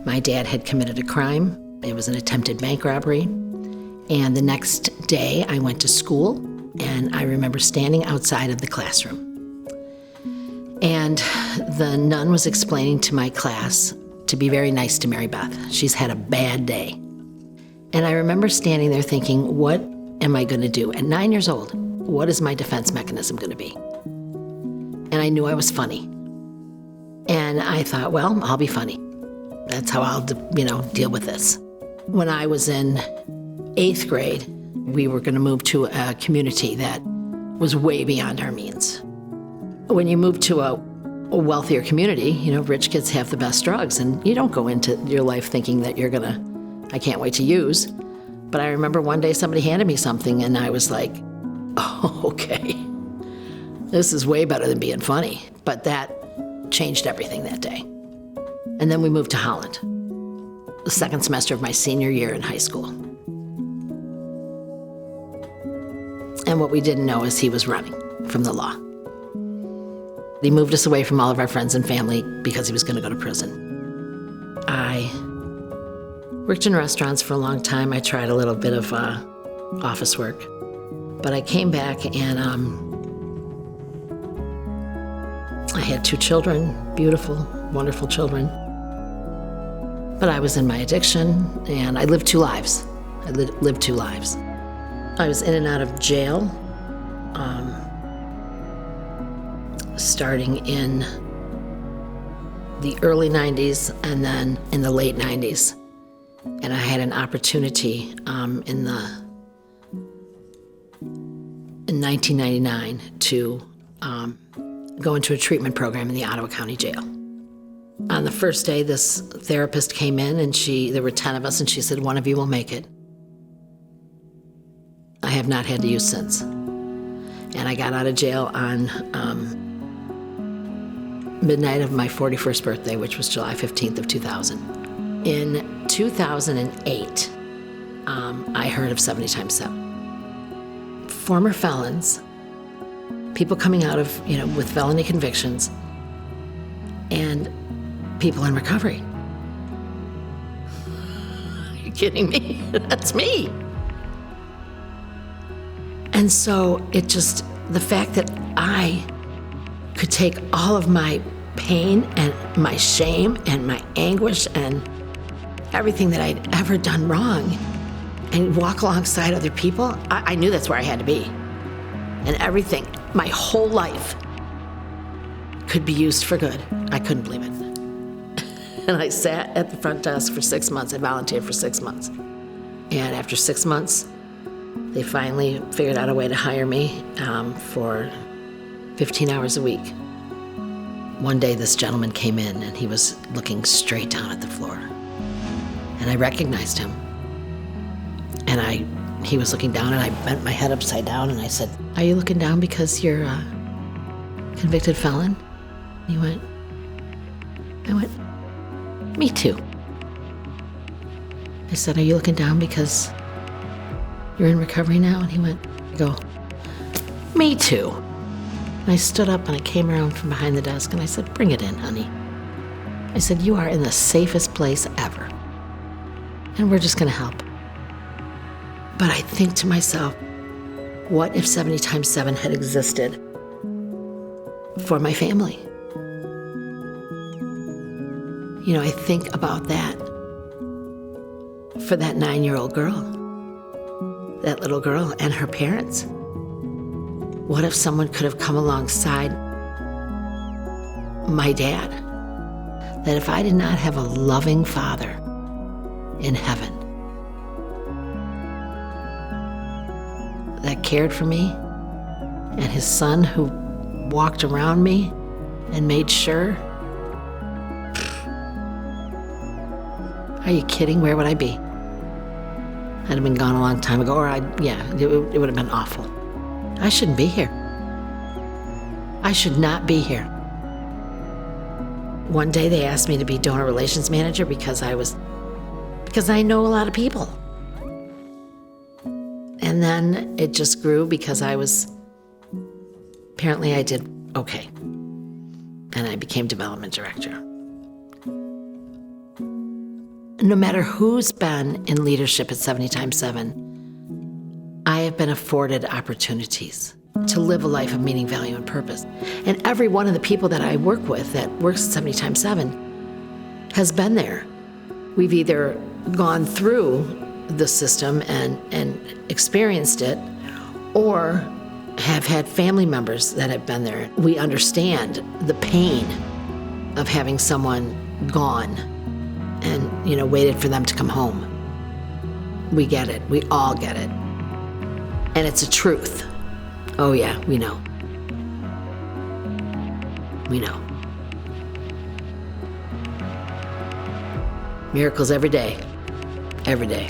My dad had committed a crime. It was an attempted bank robbery. And the next day I went to school, and I remember standing outside of the classroom. And the nun was explaining to my class to be very nice to Marybeth. She's had a bad day. And I remember standing there thinking, what am I going to do? At 9 years old, what is my defense mechanism going to be? And I knew I was funny. And I thought, well, I'll be funny. That's how I'll, deal with this. When I was in 8th grade, we were going to move to a community that was way beyond our means. When you move to a wealthier community, rich kids have the best drugs, and you don't go into your life thinking that I can't wait to use. But I remember one day somebody handed me something, and I was like, oh, okay. This is way better than being funny. But that changed everything that day. And then we moved to Holland, the second semester of my senior year in high school. And what we didn't know is he was running from the law. He moved us away from all of our friends and family because he was going to go to prison. I worked in restaurants for a long time. I tried a little bit of office work. But I came back and I had 2 children, beautiful, wonderful children. But I was in my addiction, and I lived 2 lives. I lived 2 lives. I was in and out of jail, starting in the early 90s and then in the late 90s. And I had an opportunity in 1999 to go into a treatment program in the Ottawa County Jail. On the first day, this therapist came in, and there were 10 of us, and she said, one of you will make it. I have not had to use since. And I got out of jail on midnight of my 41st birthday, which was July 15th of 2000. In 2008, I heard of 70 times 7. Former felons, people coming out of, with felony convictions, and people in recovery. Are you kidding me? That's me. And so the fact that I could take all of my pain and my shame and my anguish and everything that I'd ever done wrong and walk alongside other people, I knew that's where I had to be. And everything, my whole life, could be used for good. I couldn't believe it. And I sat at the front desk for 6 months. I volunteered for 6 months. And after 6 months, they finally figured out a way to hire me for 15 hours a week. One day, this gentleman came in, and he was looking straight down at the floor. And I recognized him. And he was looking down, and I bent my head upside down, and I said, are you looking down because you're a convicted felon? And I went, me too. I said, are you looking down because you're in recovery now? And he went, me too. And I stood up and I came around from behind the desk and I said, bring it in, honey. I said, you are in the safest place ever. And we're just gonna help. But I think to myself, what if 70 times 7 had existed for my family? I think about that for that 9-year-old girl, that little girl and her parents. What if someone could have come alongside my dad? That if I did not have a loving father in heaven that cared for me, and his son who walked around me and made sure, are you kidding? Where would I be? I'd have been gone a long time ago, it would have been awful. I shouldn't be here. I should not be here. One day they asked me to be donor relations manager because I know a lot of people. And then it just grew because apparently I did okay. And I became development director. no matter who's been in leadership at 70 times 7, I have been afforded opportunities to live a life of meaning, value, and purpose. And every one of the people that I work with that works at 70 times 7 has been there. We've either gone through the system and experienced it, or have had family members that have been there. We understand the pain of having someone gone and, waited for them to come home. We get it. We all get it. And it's a truth. Oh yeah, we know. We know. Miracles every day. Every day.